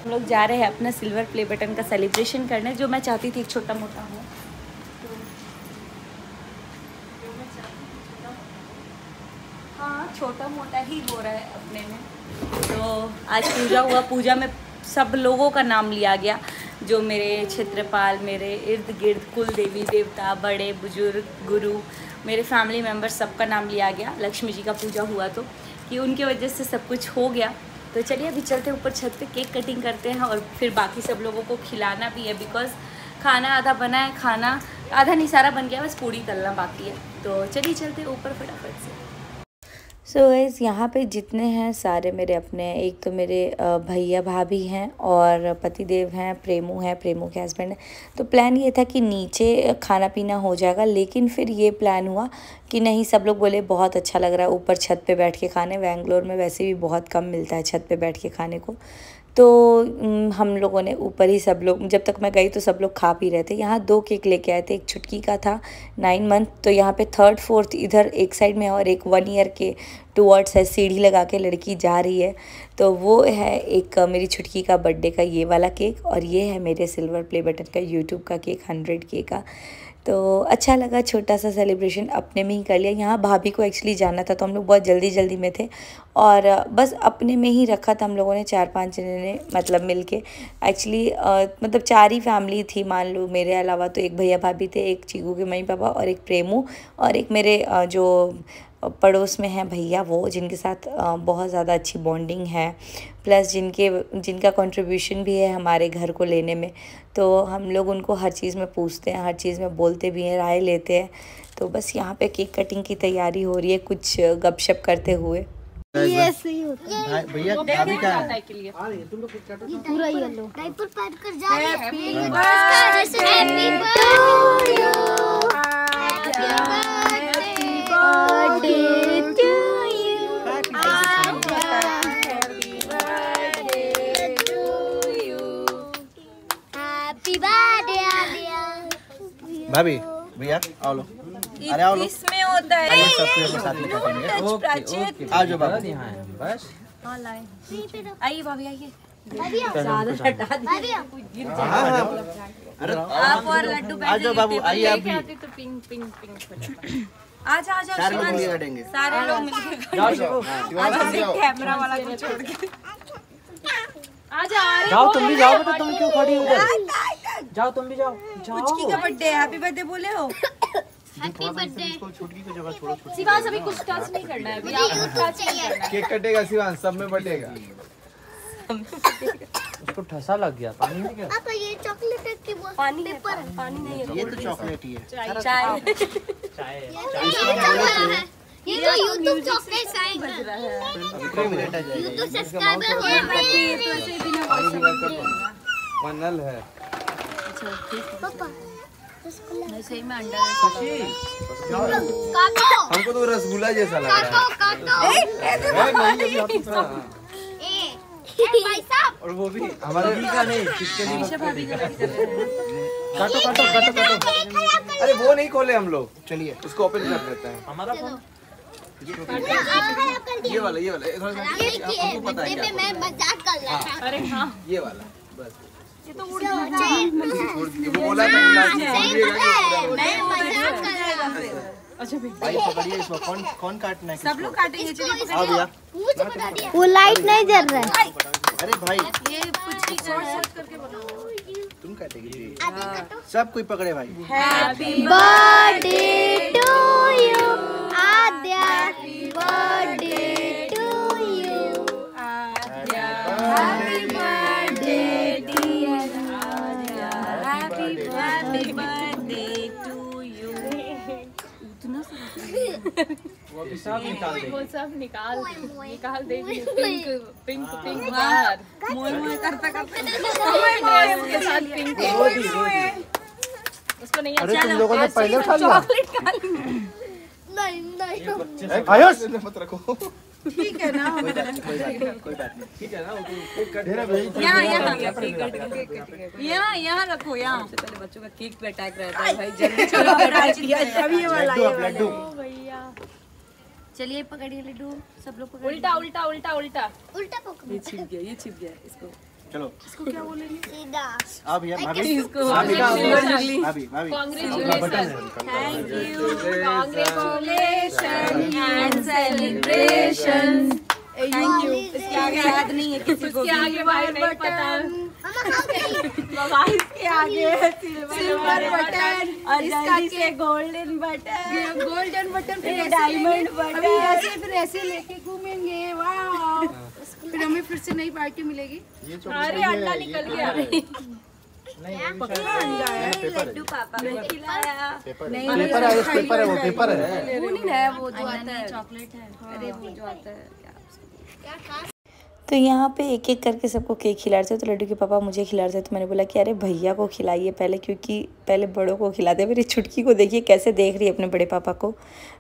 हम लोग जा रहे हैं अपना सिल्वर प्ले बटन का सेलिब्रेशन करने, जो मैं चाहती थी एक छोटा मोटा हो। हाँ, छोटा मोटा ही हो रहा है अपने में। तो आज पूजा हुआ, पूजा में सब लोगों का नाम लिया गया, जो मेरे क्षेत्रपाल, मेरे इर्द गिर्द कुल देवी देवता, बड़े बुजुर्ग, गुरु, मेरे फैमिली मेम्बर्स, सबका नाम लिया गया। लक्ष्मी जी का पूजा हुआ तो कि उनके वजह से सब कुछ हो गया। तो चलिए अभी चलते ऊपर छत पे, केक कटिंग करते हैं और फिर बाकी सब लोगों को खिलाना भी है, बिकॉज़ खाना आधा बना है, खाना आधा नहीं सारा बन गया, बस पूड़ी तलना बाकी है। तो चलिए चलते ऊपर फटाफट से। सो गाइस, यहाँ पे जितने हैं सारे मेरे अपने हैं। एक तो मेरे भैया भाभी हैं और पतिदेव हैं, प्रेमू हैं, प्रेमू के हस्बैंड हैं। तो प्लान ये था कि नीचे खाना पीना हो जाएगा, लेकिन फिर ये प्लान हुआ कि नहीं, सब लोग बोले बहुत अच्छा लग रहा है ऊपर छत पे बैठ के खाने। बेंगलोर में वैसे भी बहुत कम मिलता है छत पे बैठ के खाने को। तो हम लोगों ने ऊपर ही सब लोग, जब तक मैं गई तो सब लोग खा पी रहे थे। यहाँ 2 केक लेके आए थे, एक छुटकी का था 9 मंथ, तो यहाँ पे 3rd 4th इधर एक साइड में, और एक 1 ईयर के टूवर्ड्स है, सीढ़ी लगा के लड़की जा रही है। तो वो है एक मेरी छुटकी का बर्थडे का ये वाला केक, और ये है मेरे सिल्वर प्ले बटन का यूट्यूब का केक 100K का। तो अच्छा लगा, छोटा सा सेलिब्रेशन अपने में ही कर लिया। यहाँ भाभी को एक्चुअली जाना था, तो हम लोग बहुत जल्दी में थे और बस अपने में ही रखा था हम लोगों ने, 4-5 जने ने मतलब मिलके। एक्चुअली मतलब 4 ही फैमिली थी मान लो, मेरे अलावा तो एक भैया भाभी थे, एक चीकू के मम्मी पापा, और एक प्रेमू, और एक मेरे जो पड़ोस में हैं भैया, वो जिनके साथ बहुत ज़्यादा अच्छी बॉन्डिंग है, प्लस जिनका कंट्रीब्यूशन भी है हमारे घर को लेने में। तो हम लोग उनको हर चीज़ में पूछते हैं, हर चीज़ में बोलते भी हैं, राय लेते हैं। तो बस यहाँ पे केक कटिंग की तैयारी हो रही है, कुछ गपशप करते हुए। ये सही होता है भैया, अभी क्या है तुम लोग पूरा येलो डायपर पहन कर जा रहे हैं। Happy birthday to you, happy birthday to you, happy birthday to you, happy birthday भाभी। भैया आओ लो, अरे आओ लो, इसमें होता है आइए सबके साथ में काटेंगे। ओके आ जाओ बाबू, यहां है बस। हां लाए, आइए भाभी आइए, ज्यादा हटा दीजिए, अरे आप और लड्डू बैठ, आ जाओ बाबू, आइए आप भी। तो पिंक पिंक पिंक आ जाओ सारे लोग मिलके काटेंगे, सारे लोग मिलके जाओ, कैमरा वाला को छोड़ के आ जाओ। तुम भी जाओ बेटा, तुम क्यों खड़ी हो उधर, जाओ तुम भी जाओ। कुछ का बर्थडे, हैप्पी बर्थडे बोले हो। हैप्पी बर्थडे, छुटकी की जगह छोड़ो। शिवांश अभी कुछ टच नहीं करना है, अभी आप कुछ टच नहीं करना है। केक कटेगा शिवांश, सब में बटेगा। उसको ठसा लग गया, पानी नहीं क्या? पापा ये चॉकलेट है कि वो पानी पेपर है? पानी नहीं है, ये तो चॉकलेट ही है। चाय चाय ये तो YouTube चॉकलेट आएगा, YouTube सब्सक्राइबर हो गए तो ऐसे बिना पैसे नल है। अच्छा ठीक है पापा, सही में अंडा हमको तो रसगुल्ला जैसा लग रहा है। भाई साहब, और वो भी हमारे का नहीं, किसके लिए भाभी का काटो काटो काटो काटो। अरे वो नहीं खोले हम लोग, चलिए इसको ओपन कर देते हैं। हमारा फोन ये वाला आपको पता है क्या? मैं मजाक कर रहा था। अरे हाँ ये वाला, बस ये तो उड़ वो बोला था मैं मजाक कर रहा था। अच्छा भाई पकड़िए इसको, कौन काटना है? सब लोग काटेंगे, चलिए आओ भैया। वो लाइट नहीं जल रहा है। अरे भाई ये कुछ शॉर्ट करके बनाओ, तुम काटेगी सब कोई पकड़े भाई। Happy birthday to you Aadya, happy birthday to you Aadya, happy birthday dear Aadya, happy birthday to you. इतना वो भी सब निकाल देगी, वो सब निकाल देगी। पिंक पिंक पिंक बाहर मोए मोए करता करता उसके साथ पिंक उसको नहीं। अरे तुम लोगों ने पहले उठा लिया नहीं नहीं आयुष मत रखो, ठीक है ना? कोई बात नहीं, ठीक है ना? यहाँ रखो, यहाँ से पहले बच्चों का केक पे अटैक रहता है भाई, जल्दी चलो लड्डू भैया। चलिए पकड़िए लड्डू, सब लोग पकड़िए। उल्टा उल्टा उल्टा उल्टा उल्टा पकड़ो। ये छिप गया इसको चलो इसको क्या बोलेंगे? सीधा आप भैया भाभी इसको भाभी thank you, congratulation and celebration. Thank you. इसके आगे याद नहीं है किसी को, इसके आगे वाइट बटन, इसके आगे सिल्वर बटन और जल्दी से गोल्डन बटन, फिर डायमंड बटन, फिर ऐसे लेके घूमेंगे। वाह, फिर हमें फिर से नई पार्टी मिलेगी। अरे अंडा निकल गया। लड्डू पापा को खिलाया। नहीं पेपर है, पेपर है, वो पेपर है, वो नहीं है, वो जो आता है चॉकलेट है। अरे वो जो आता है क्या। तो यहाँ पे एक एक करके सबको केक खिला रहे थे। तो लड्डू के पापा मुझे खिला रहे थे, तो मैंने बोला कि अरे भैया को खिलाइए पहले, क्योंकि पहले बड़ों को खिलाते। मेरी छुटकी को देखिए कैसे देख रही है अपने बड़े पापा को।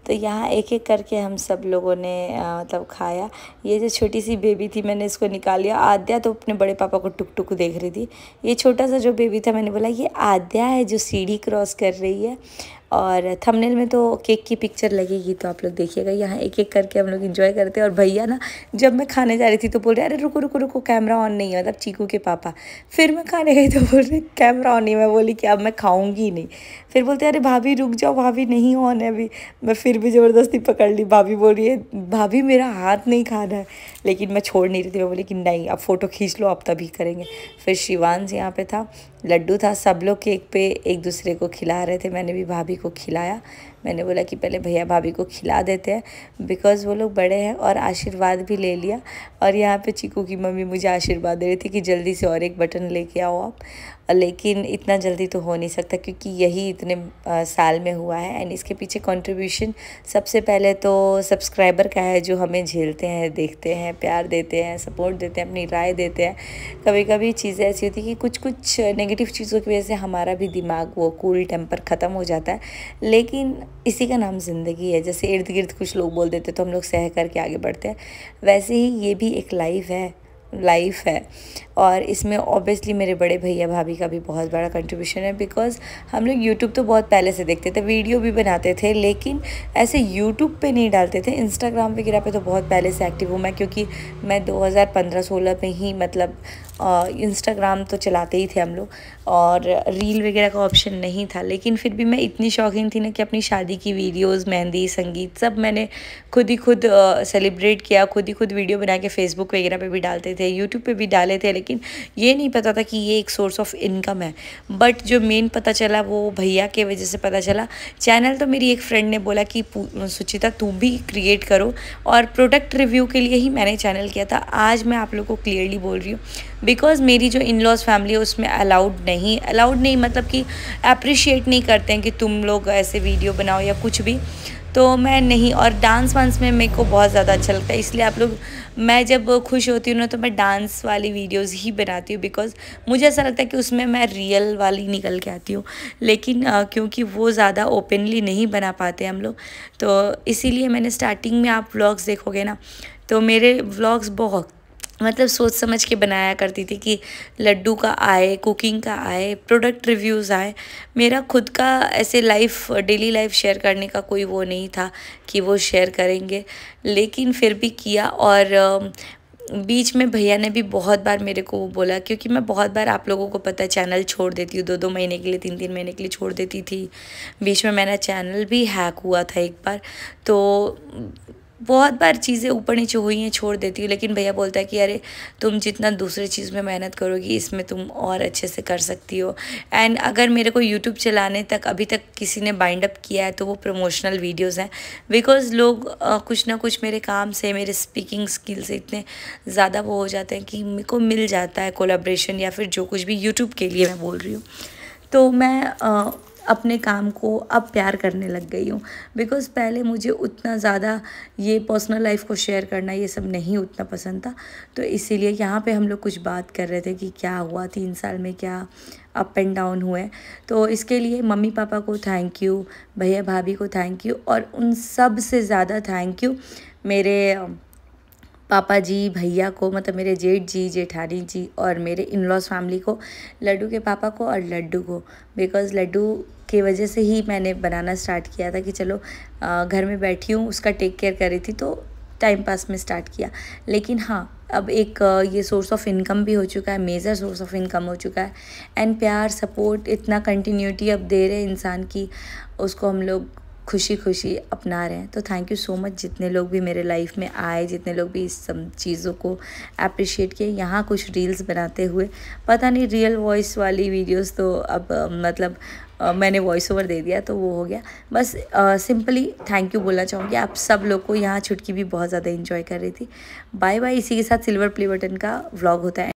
तो यहाँ एक एक करके हम सब लोगों ने मतलब खाया। ये जो छोटी सी बेबी थी मैंने इसको निकाल लिया। आद्या तो अपने बड़े पापा को टुक टुक देख रही थी। ये छोटा सा जो बेबी था मैंने बोला ये आद्या है जो सीढ़ी क्रॉस कर रही है। और थंबनेल में तो केक की पिक्चर लगेगी, तो आप लोग देखिएगा। यहाँ एक एक करके हम लोग एंजॉय करते हैं। और भैया ना जब मैं खाने जा रही थी तो बोल रहे अरे रुको रुको रुको, कैमरा ऑन नहीं है, मतलब चीकू के पापा। फिर मैं खाने गई तो बोल रहे कैमरा ऑन नहीं है। मैं बोली कि अब मैं खाऊंगी नहीं। फिर बोलते अरे भाभी रुक जाओ, भाभी नहीं ऑन है अभी। मैं फिर भी ज़बरदस्ती पकड़ ली। भाभी बोल रही है भाभी मेरा हाथ नहीं खाना है, लेकिन मैं छोड़ नहीं रही थी। मैं बोली कि नहीं अब फ़ोटो खींच लो, अब तभी करेंगे। फिर शिवांश यहाँ पे था, लड्डू था, सब लोग केक पे एक दूसरे को खिला रहे थे। मैंने भी भाभी को खिलाया। मैंने बोला कि पहले भैया भाभी को खिला देते हैं, बिकॉज़ वो लोग बड़े हैं, और आशीर्वाद भी ले लिया। और यहाँ पे चीकू की मम्मी मुझे आशीर्वाद दे रही थी कि जल्दी से और एक बटन लेके आओ आप। लेकिन इतना जल्दी तो हो नहीं सकता, क्योंकि यही इतने साल में हुआ है। एंड इसके पीछे कंट्रीब्यूशन सबसे पहले तो सब्सक्राइबर का है, जो हमें झेलते हैं, देखते हैं, प्यार देते हैं, सपोर्ट देते हैं, अपनी राय देते हैं। कभी कभी चीज़ें ऐसी होती हैं कि कुछ नेगेटिव चीज़ों की वजह से हमारा भी दिमाग वो कूल टेम्पर ख़त्म हो जाता है, लेकिन इसी का नाम ज़िंदगी है। जैसे इर्द गिर्द कुछ लोग बोल देते तो हम लोग सह करके आगे बढ़ते हैं, वैसे ही ये भी एक लाइफ है। और इसमें ऑब्वियसली मेरे बड़े भैया भाभी का भी बहुत बड़ा कंट्रीब्यूशन है, बिकॉज़ हम लोग यूट्यूब तो बहुत पहले से देखते थे, वीडियो भी बनाते थे, लेकिन ऐसे यूट्यूब पे नहीं डालते थे। इंस्टाग्राम वगैरह पे तो बहुत पहले से एक्टिव हूँ मैं, क्योंकि मैं 2015-16 में ही मतलब इंस्टाग्राम तो चलाते ही थे हम लोग, और रील वगैरह का ऑप्शन नहीं था। लेकिन फिर भी मैं इतनी शौकीन थी ना कि अपनी शादी की वीडियोस, मेहंदी, संगीत सब मैंने खुद ही सेलिब्रेट किया, खुद ही वीडियो बना के फेसबुक वगैरह पे भी डालते थे, यूट्यूब पे भी डाले थे। लेकिन ये नहीं पता था कि ये एक सोर्स ऑफ इनकम है। बट जो मेन पता चला वो भैया के वजह से पता चला। चैनल तो मेरी एक फ्रेंड ने बोला कि सुचिता तू भी क्रिएट करो, और प्रोडक्ट रिव्यू के लिए ही मैंने चैनल किया था। आज मैं आप लोग को क्लियरली बोल रही हूँ, बिकॉज़ मेरी जो इन लॉज फैमिली है उसमें अलाउड नहीं मतलब कि अप्रिशिएट नहीं करते हैं कि तुम लोग ऐसे वीडियो बनाओ या कुछ भी, तो मैं नहीं। और डांस वांस में मेरे को बहुत ज़्यादा अच्छा लगता है, इसलिए आप लोग, मैं जब खुश होती हूँ ना तो मैं डांस वाली वीडियोस ही बनाती हूँ, बिकॉज़ मुझे ऐसा लगता है कि उसमें मैं रियल वाली निकल के आती हूँ। लेकिन क्योंकि वो ज़्यादा ओपनली नहीं बना पाते हम लोग, तो इसीलिए मैंने स्टार्टिंग में, आप व्लॉग्स देखोगे ना तो मेरे व्लॉग्स बहुत मतलब सोच समझ के बनाया करती थी कि लड्डू का आए, कुकिंग का आए, प्रोडक्ट रिव्यूज़ आए। मेरा खुद का ऐसे डेली लाइफ शेयर करने का कोई वो नहीं था कि वो शेयर करेंगे, लेकिन फिर भी किया। और बीच में भैया ने भी बहुत बार मेरे को वो बोला, क्योंकि मैं बहुत बार, आप लोगों को पता है, चैनल छोड़ देती हूँ 2-2 महीने के लिए, 3-3 महीने के लिए छोड़ देती थी। बीच में मेरा चैनल भी हैक हुआ था एक बार, तो बहुत बार चीज़ें ऊपर नीचे हुई हैं, छोड़ देती हूँ। लेकिन भैया बोलता है कि अरे तुम जितना दूसरी चीज़ में मेहनत करोगी, इसमें तुम और अच्छे से कर सकती हो। एंड अगर मेरे को यूट्यूब चलाने तक अभी तक किसी ने बाइंड अप किया है तो वो प्रमोशनल वीडियोस हैं, बिकॉज़ लोग कुछ ना कुछ मेरे काम से, मेरे स्पीकिंग स्किल से इतने ज़्यादा वो हो जाते हैं कि मेरे को मिल जाता है कोलैबोरेशन या फिर जो कुछ भी यूट्यूब के लिए मैं बोल रही हूँ। तो मैं अपने काम को अब प्यार करने लग गई हूँ, बिकॉज़ पहले मुझे उतना ज़्यादा ये पर्सनल लाइफ को शेयर करना ये सब नहीं उतना पसंद था। तो इसीलिए यहाँ पे हम लोग कुछ बात कर रहे थे कि क्या हुआ 3 साल में, क्या अप एंड डाउन हुए। तो इसके लिए मम्मी पापा को थैंक यू, भैया भाभी को थैंक यू, और उन सब से ज़्यादा थैंक यू मेरे पापा जी, भैया को, मतलब मेरे जेठ जी, जेठानी जी, और मेरे इन लॉज फैमिली को, लड्डू के पापा को और लड्डू को, बिकॉज़ लड्डू की वजह से ही मैंने बनाना स्टार्ट किया था कि चलो घर में बैठी हूँ, उसका टेक केयर कर रही थी तो टाइम पास में स्टार्ट किया। लेकिन हाँ, अब एक ये सोर्स ऑफ इनकम भी हो चुका है, मेजर सोर्स ऑफ इनकम हो चुका है। एंड प्यार सपोर्ट इतना कंटिन्यूटी अब दे रहे हैं इंसान की, उसको हम लोग खुशी खुशी अपना रहे हैं। तो थैंक यू सो मच जितने लोग भी मेरे लाइफ में आए, जितने लोग भी इस सब चीज़ों को अप्रिशिएट किए। यहाँ कुछ रील्स बनाते हुए पता नहीं रियल वॉइस वाली वीडियोस तो अब मतलब मैंने वॉइस ओवर दे दिया तो वो हो गया। बस सिंपली थैंक यू बोलना चाहूँगी आप सब लोग को। यहाँ छुटकी भी बहुत ज़्यादा इन्जॉय कर रही थी। Bye bye. इसी के साथ सिल्वर प्ले बटन का व्लॉग होता है।